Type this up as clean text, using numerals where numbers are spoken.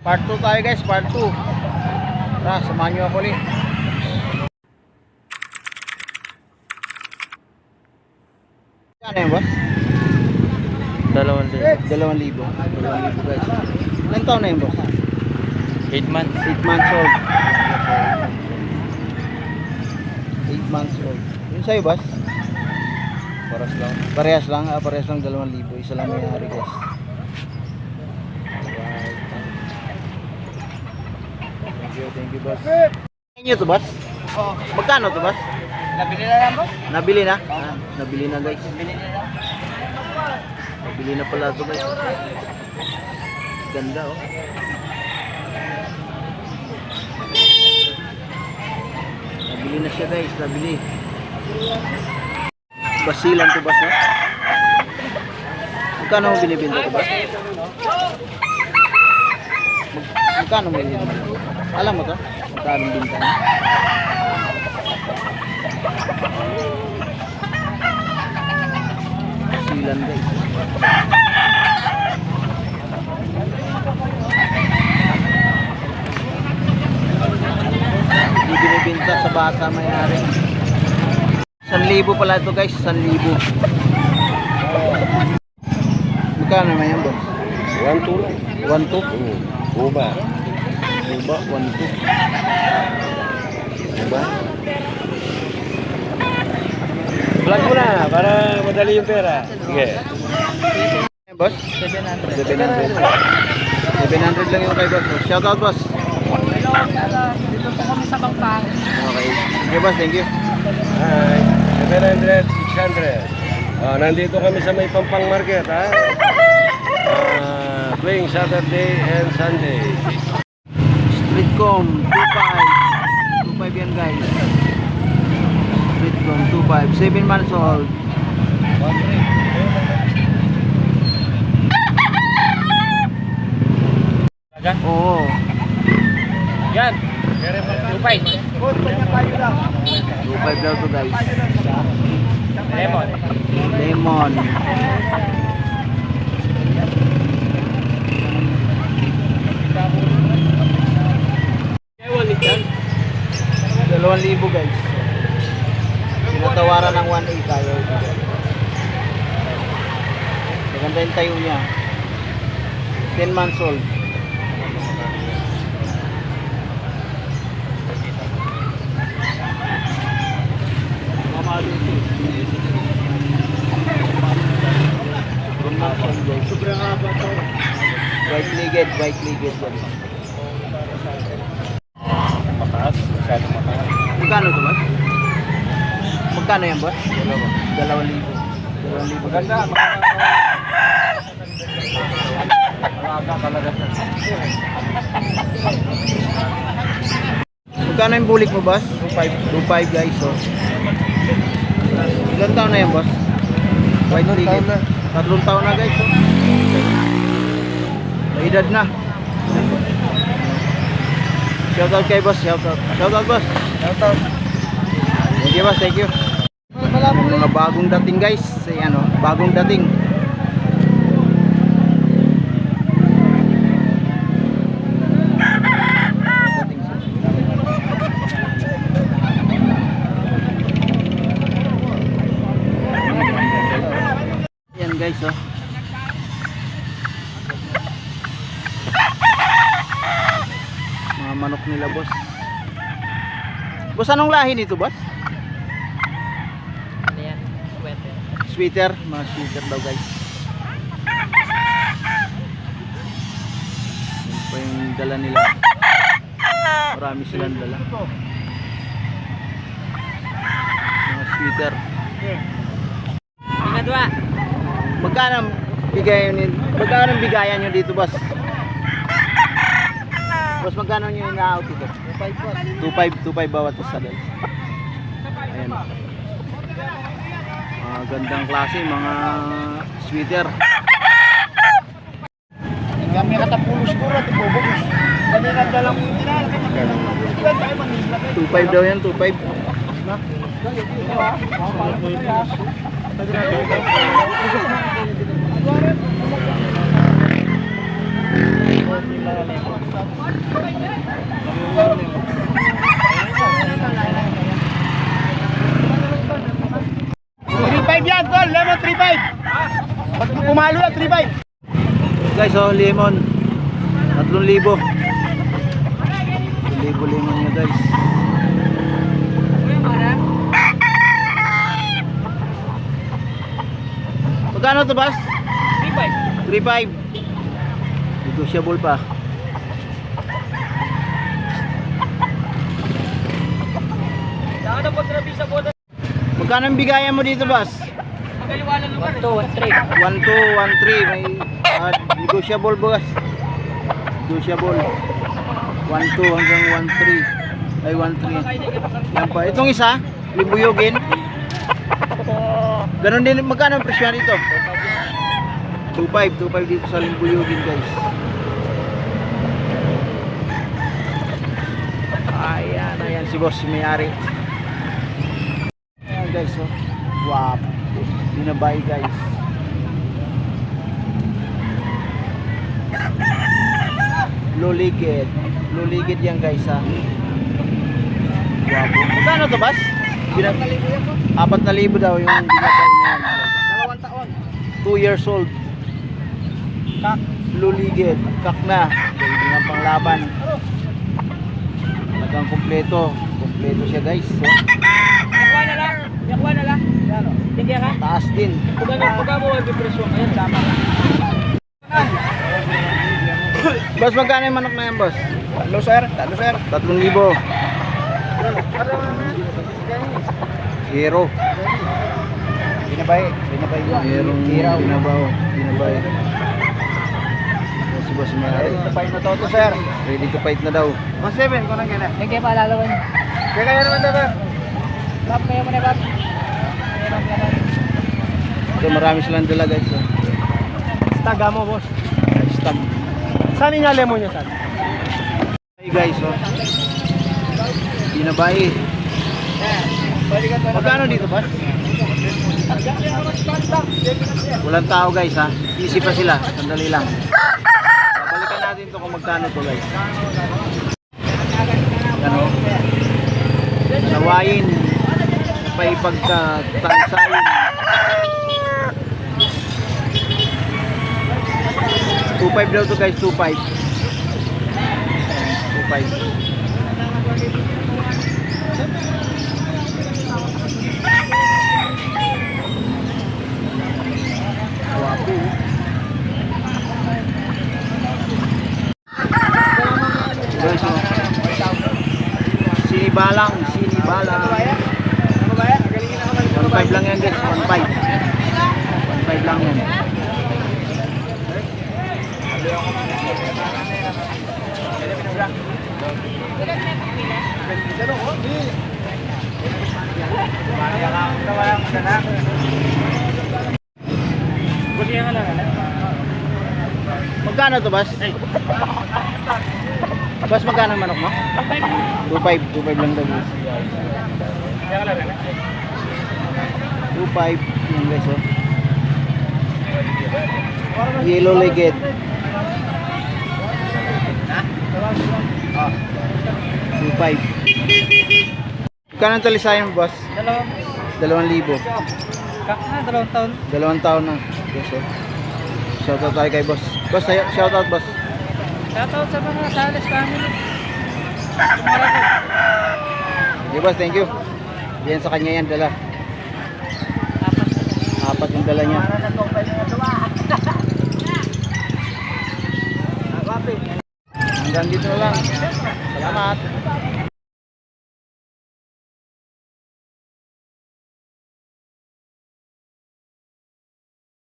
Part 2 tayo guys, part 2. Tara, samahan nyo ako ulit. Ano yun boss? 2,000. 2,000 guys. Ilang taon na yun boss? 8 months. 8 months old. 8 months old. Yun sa'yo boss? Parehas lang 2,000. Isa lang may-ari guys. Thank you boss. Inyo to boss? Oo. Magkano to boss? Nabili na lang, boss? Nabili na? Nabili na guys. Nabili na lang. Nabili na pala to guys. Ganda oh. Nabili na siya guys, nabili. Basilan to boss no? Magkano mo binibenta to boss? Magkano mo binibenta? Alam mo to? Magkano binta niya? Basilan guys. Hindi binibenta sa bata may-ari. 1,000 pala ito guys, 1,000. Magkano naman yan boss? 1,2 lang. 1,2? Buba. Buba, 1,2. Buba. Vlog mo na para madali yung pera. Sige. Boss? 700. 700 lang yung kay boss. Shout out boss. Dito po kami sa Bangpang. Okay. Okay boss, thank you. Hi. 700, 600. Nandito kami sa may Pampang Market, ha? Playing Saturday and Sunday. Streetcom 25. 25 yan guys. Streetcom 25. 7 months old. Oo. Yan. 2.5. 25 daw to guys. Lemon. Lemon. Dalawang libo guys. Sinatawaran ng 1.8 tayo. Maganda yung tayo niya. 10 months old. Sobrang haba to. White-legged yan. Mataas, masyadong mataas. Magkano to boss? Magkano yan boss? 2,000. Maganda, alaga talaga. Magkano yung bulik mo boss? 2.5 guys oh. Ilan taon na yan boss? White-legged. 3 taon na guys oh. May edad na. Shoutout kay boss, shoutout boss. Shoutout. Thank you boss, thank you. Mga bagong dating guys, bagong dating. Yan guys oh. Mga manok nila boss. Boss, anong lahi nito boss? Ano yan? Sweater. Sweater, mga sweater daw guys. Yan pa yung dala nila. Marami silang dala. Mga sweater. Tingnan dua. Magkano bigayan nyo dito boss? Boss, magkano nyo ina-out ito? 2.5 bawat isa guys. Ayan. Gandang klase, mga sweater. Kami katapulo siguro at ibubugos. Kami nagdalang mo yun na. 2.5 daw yan, 2.5. Yan, tol. Lemon 3.5. Pag pumalo yan, 3.5. Guys, oh, lemon. 3,000. 3,000 lemon nyo guys. Magkano to, boss? 3.5. Negotiable pa. Magkano ang bigayan mo dito, boss? 1,213. May negotiable, boss. Negotiable. 1,2 hanggang 1,3. Ay, 1,3. Yan pa. Itong isa, libuyogin. Ganon din, magkano ang presyo dito? 2.5 dito sa limbuyugin guys. Ayan si boss, may-ari. Ayan guys, oh. Wow. Binabay guys. Luligid yan guys ha. Wow. Magkano to, boss? 4,000 daw yung binabay na yan. 2 taon. 2 years old. Kak. Luligid, kak na. Pwede nga pang laban. Talagang kompleto siya guys. So, Yakwa na lang. Tingnan ka. taas din. Pagka mo ang depresyon, ayan, tama ka. Boss, magkano yung manok na yan, boss? Talo, sir. 3,000. Hero. Binabay Merong binabay. Si boss may-ari. Fight na to, sir. Ready to fight na daw. 1,700 ko nang gana. Hindi kayo paalala ko niyo. Kaya naman daw, sir. Lap kayo muna, Bob. So, marami silang dala guys. So. Staga mo, boss. Stag. Saan nga lemon niya, sir? Hey guys, oh. Binabay. Magkano dito, boss? Walang tao guys ha. Easy pa sila. Sandali lang. Babalikan natin to kung magkano to guys. Ano? Nawayin. Pa ipagtansayin. 2.5 daw to guys. 2.5. 2.5. Wapo. Guys, oh. Sinibalang. 1.5 lang yan guys. 1.5 lang yan. Magkano to, boss? Boss, magkano ang manok mo? 2.5 lang daw. 2.5 yung guys, oh. Yellow legged. 2.5. Magkano ang talisayan mo, boss? 2,000. Kak na, 2 taon. 2 taon na. Yes, oh. Shoutout tayo kay boss. Boss, shoutout boss. Shoutout sa mga Sales family. Okay boss, thank you. Yan sa kanya yan, dala. 4 yung dala niya. Hanggang dito na lang. Salamat.